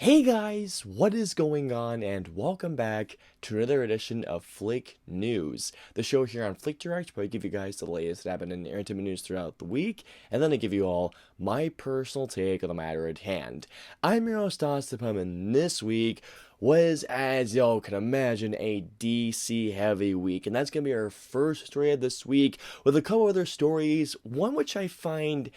Hey guys, what is going on, and welcome back to another edition of Flick News, the show here on FlickDirect, where I give you guys the latest that happened in entertainment news throughout the week, and then I give you all my personal take on the matter at hand. I'm your host, Putnam, and this week was, as y'all can imagine, a DC heavy week, and that's going to be our first story of this week, with a couple other stories, one which I find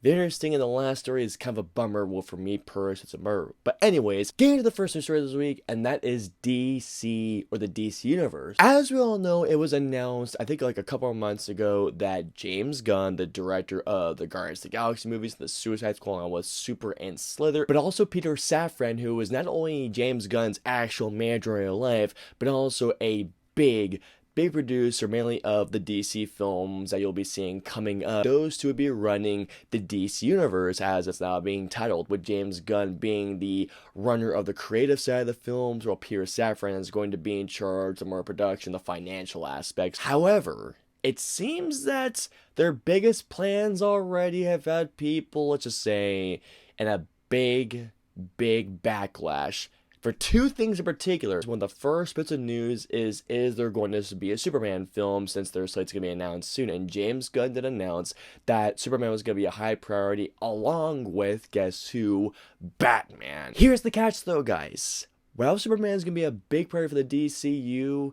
interesting, and the last story is kind of a bummer. Well, for me personally, it's a bummer. But anyways, getting to the first news story this week, and that is DC, or the DC Universe. As we all know, it was announced, I think like a couple of months ago, that James Gunn, the director of the Guardians of the Galaxy movies, the Suicide Squad was Super and Slither, but also Peter Safran, who was not only James Gunn's actual manager in real life, but also a big producer mainly of the DC films that you'll be seeing coming up. Those two would be running the DC Universe as it's now being titled, with James Gunn being the runner of the creative side of the films, while Peter Safran is going to be in charge of more production, the financial aspects. However, it seems that their biggest plans already have had people, let's just say, in a big backlash for two things in particular. One of the first bits of news is there going to be a Superman film, since their slate's going to be announced soon, and James Gunn did announce that Superman was going to be a high priority, along with, guess who, Batman. Here's the catch though, guys. While Superman is going to be a big priority for the DCU,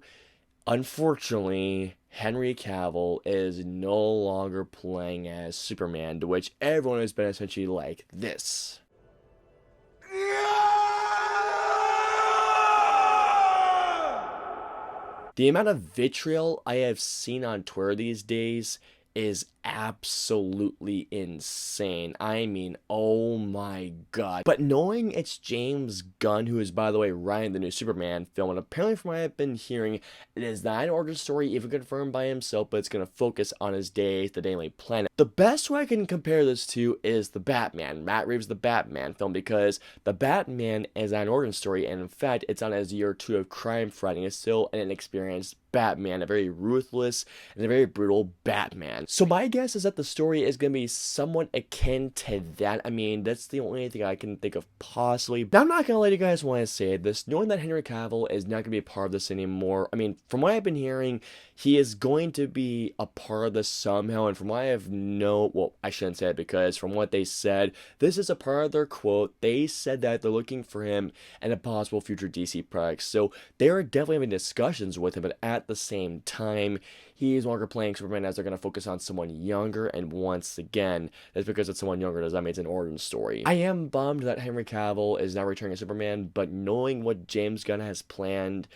unfortunately, Henry Cavill is no longer playing as Superman, to which everyone has been essentially like this. The amount of vitriol I have seen on Twitter these days is absolutely insane. I mean, oh my god. But knowing it's James Gunn, who is, by the way, writing the new Superman film, and apparently from what I've been hearing, it is not an origin story even confirmed by himself, but it's going to focus on his days, the Daily Planet. The best way I can compare this to is the Batman, Matt Reeves' The Batman film, because the Batman is not an origin story, and in fact, it's on his year 2 of crime fighting. It's still an inexperienced Batman, a very ruthless and a very brutal Batman. So my guess is that the story is going to be somewhat akin to that. I mean, that's the only thing I can think of possibly. But I'm not going to let you guys want to say this, knowing that Henry Cavill is not going to be a part of this anymore. I mean, from what I've been hearing, he is going to be a part of this somehow, and from what I have well, I shouldn't say it, because from what they said, this is a part of their quote. They said that they're looking for him and a possible future DC project, so they are definitely having discussions with him, but at the same time, he is no longer playing Superman, as they're going to focus on someone younger, and once again, that's because it's someone younger, does that mean it's an origin story. I am bummed that Henry Cavill is now returning as Superman, but knowing what James Gunn has planned,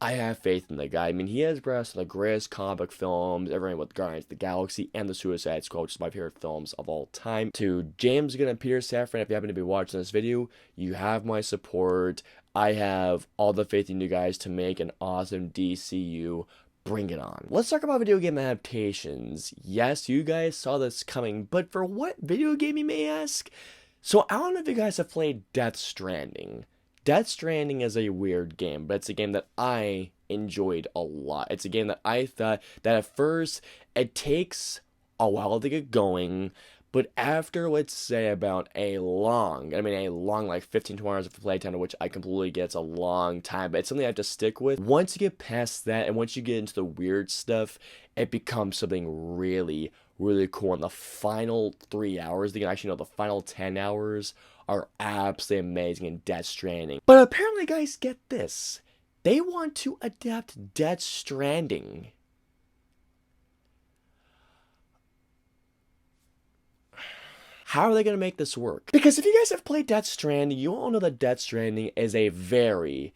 I have faith in the guy. I mean, he has brought us the greatest comic book films, everything with Guardians of the Galaxy and the Suicide Squad, which is my favorite films of all time. To James Gunn and Peter Safran, if you happen to be watching this video, you have my support. I have all the faith in you guys to make an awesome DCU. Bring it on. Let's talk about video game adaptations. Yes, you guys saw this coming, but for what video game, you may ask? So I don't know if you guys have played Death Stranding. Death Stranding is a weird game, but it's a game that I enjoyed a lot. It's a game that I thought that at first, it takes a while to get going, but after, let's say, about a long like 15, 20 hours of playtime, which I completely get, it's a long time, but it's something I have to stick with. Once you get past that, and once you get into the weird stuff, it becomes something really cool. And the final 3 hours, the final 10 hours are absolutely amazing in Death Stranding. But apparently, guys, get this. They want to adapt Death Stranding. How are they going to make this work? Because if you guys have played Death Stranding, you all know that Death Stranding is a very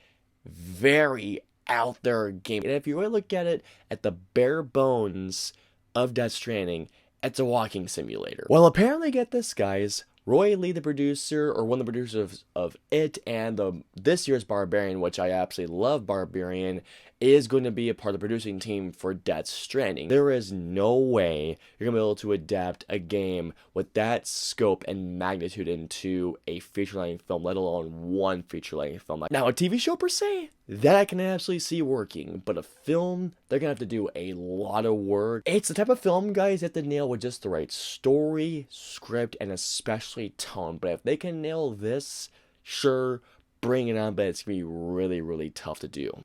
out there game. And if you really look at it at the bare bones of Death Stranding, it's a walking simulator. Well, apparently, get this, guys. Roy Lee, the producer, or one of the producers of it, and this year's Barbarian, which I absolutely love Barbarian, is going to be a part of the producing team for Death Stranding. There is no way you're going to be able to adapt a game with that scope and magnitude into a feature-length film, let alone one feature-length film. Now, a TV show per se, that I can absolutely see working, but a film, they're going to have to do a lot of work. It's the type of film, guys, that they nail with just the right story, script, and especially tone. But if they can nail this, sure, bring it on, but it's going to be really, really tough to do.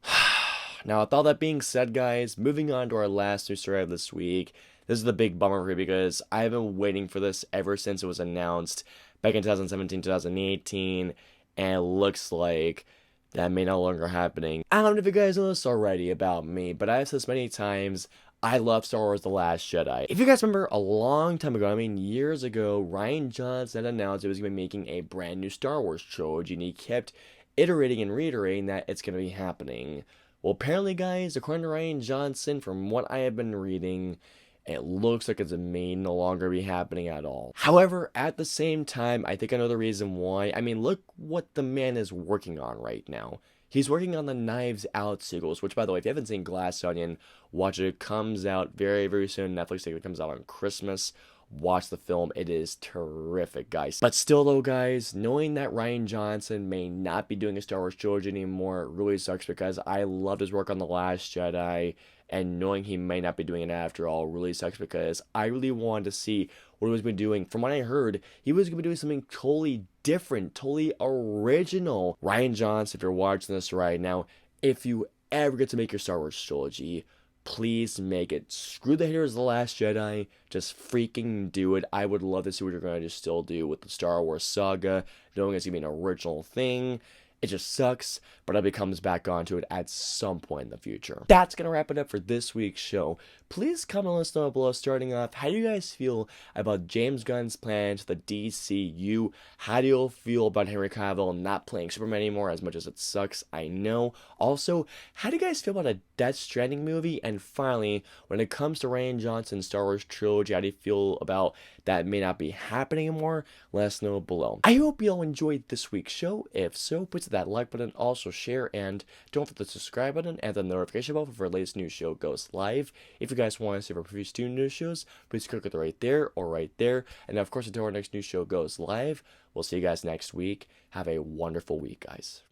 Now, with all that being said, guys, moving on to our last news story of this week. This is the big bummer for me because I've been waiting for this ever since it was announced back in 2017, 2018, and it looks like that may no longer happening. I don't know if you guys know this already about me, but I've said this many times, I love Star Wars The Last Jedi. If you guys remember a long time ago, I mean years ago, Rian Johnson announced he was going to be making a brand new Star Wars trilogy, and he kept iterating and reiterating that it's going to be happening. Well, apparently, guys, according to Rian Johnson, from what I have been reading, it looks like it may no longer be happening at all. However, at the same time, I think I know the reason why. I mean, look what the man is working on right now. He's working on the Knives Out sequels, which, by the way, if you haven't seen Glass Onion, watch it. It comes out very, very soon. Netflix, it comes out on Christmas. Watch the film. It is terrific, guys. But still, though, guys, knowing that Rian Johnson may not be doing a Star Wars trilogy anymore really sucks because I loved his work on The Last Jedi, and knowing he may not be doing it after all really sucks because I really wanted to see what he was been doing. From what I heard, he was going to be doing something totally different, totally original. Rian Johnson, if you're watching this right now, if you ever get to make your Star Wars trilogy, please make it. Screw the haters of The Last Jedi. Just freaking do it. I would love to see what you're going to just still do with the Star Wars saga, knowing it's going to be an original thing. It just sucks, but it comes back onto it at some point in the future. That's going to wrap it up for this week's show. Please comment and let us know below. Starting off, how do you guys feel about James Gunn's plan to the DCU? How do you feel about Henry Cavill not playing Superman anymore, as much as it sucks? I know. Also, how do you guys feel about a Death Stranding movie? And finally, when it comes to Rian Johnson's Star Wars trilogy, how do you feel about that may not be happening anymore? Let us know below. I hope you all enjoyed this week's show. If so, please hit that like button, also share, and don't forget the subscribe button and the notification bell for our latest new show goes live. If you guys want to see our previous two new shows, please click it right there or right there. And of course, until our next new show goes live, we'll see you guys next week. Have a wonderful week, guys.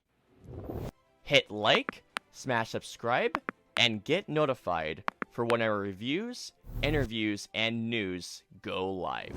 Hit like, smash subscribe, and get notified for when our reviews, interviews, and news go live.